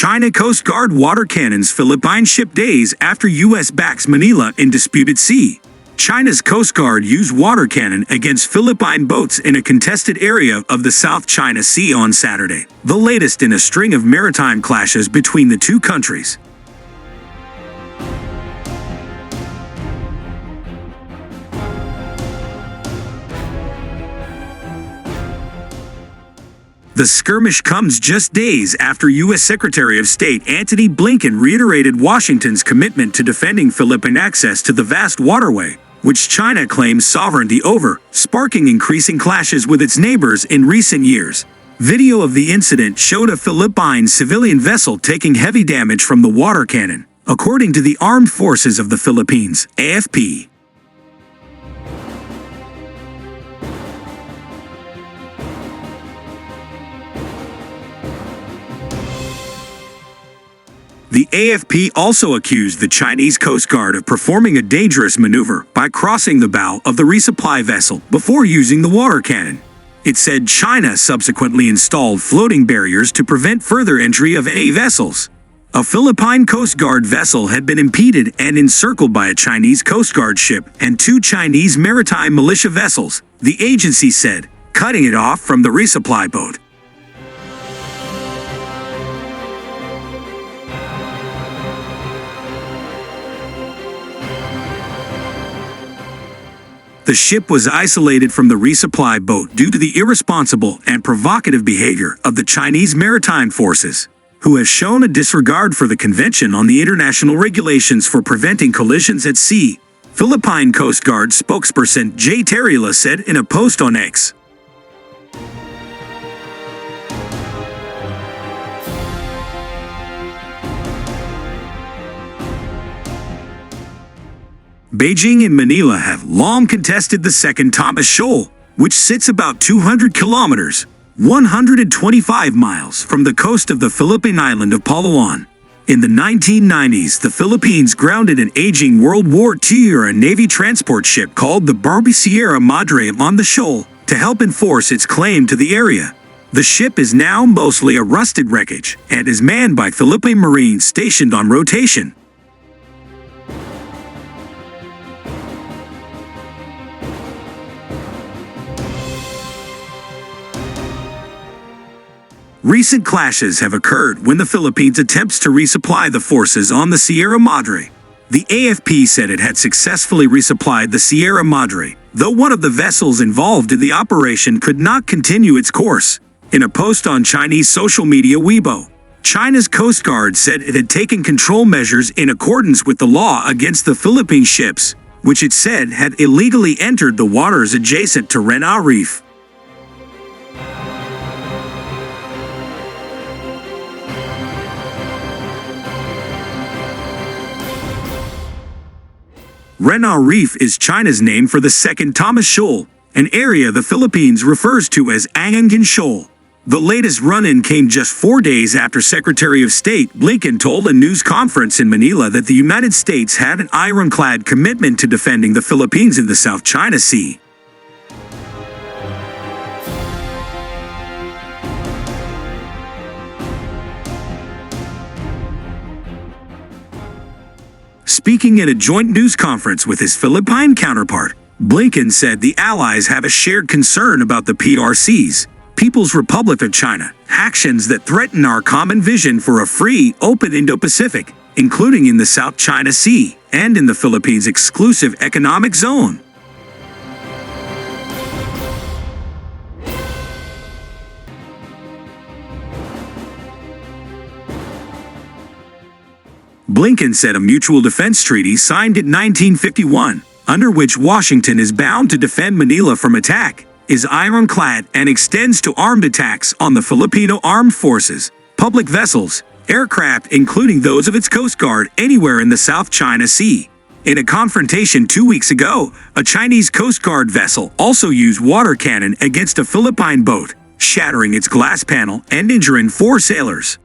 China Coast Guard water cannons Philippine ship days after U.S. backs Manila in disputed sea. China's Coast Guard used water cannon against Philippine boats in a contested area of the South China Sea on Saturday, the latest in a string of maritime clashes between the two countries. The skirmish comes just days after U.S. Secretary of State Antony Blinken reiterated Washington's commitment to defending Philippine access to the vast waterway, which China claims sovereignty over, sparking increasing clashes with its neighbors in recent years. Video of the incident showed a Philippine civilian vessel taking heavy damage from the water cannon, according to the Armed Forces of the Philippines, AFP. The AFP also accused the Chinese Coast Guard of performing a dangerous maneuver by crossing the bow of the resupply vessel before using the water cannon. It said China subsequently installed floating barriers to prevent further entry of any vessels. A Philippine Coast Guard vessel had been impeded and encircled by a Chinese Coast Guard ship and two Chinese maritime militia vessels, the agency said, cutting it off from the resupply boat. The ship was isolated from the resupply boat due to the irresponsible and provocative behavior of the Chinese maritime forces, who have shown a disregard for the Convention on the International Regulations for Preventing Collisions at Sea, Philippine Coast Guard spokesperson territorial said in a post on X. Beijing and Manila have long contested the second Thomas Shoal, which sits about 200 kilometers, 125 miles from the coast of the Philippine island of Palawan. In the 1990s, the Philippines grounded an aging World War II-era Navy transport ship called the Barbie Sierra Madre on the shoal to help enforce its claim to the area. The ship is now mostly a rusted wreckage and is manned by Philippine Marines stationed on rotation. Recent clashes have occurred when the Philippines attempts to resupply the forces on the Sierra Madre. The AFP said it had successfully resupplied the Sierra Madre, though one of the vessels involved in the operation could not continue its course. In a post on Chinese social media Weibo, China's Coast Guard said it had taken control measures in accordance with the law against the Philippine ships, which it said had illegally entered the waters adjacent to Rena Reef. Rena Reef is China's name for the second Thomas Shoal, an area the Philippines refers to as Angangan Shoal. The latest run-in came just 4 days after Secretary of State Blinken told a news conference in Manila that the United States had an ironclad commitment to defending the Philippines in the South China Sea. Speaking at a joint news conference with his Philippine counterpart, Blinken said the allies have a shared concern about the PRC's, People's Republic of China, actions that threaten our common vision for a free, open Indo-Pacific, including in the South China Sea and in the Philippines' exclusive economic zone. Blinken said a mutual defense treaty signed in 1951, under which Washington is bound to defend Manila from attack, is ironclad and extends to armed attacks on the Filipino armed forces, public vessels, aircraft including those of its Coast Guard anywhere in the South China Sea. In a confrontation 2 weeks ago, a Chinese Coast Guard vessel also used water cannon against a Philippine boat, shattering its glass panel and injuring 4 sailors.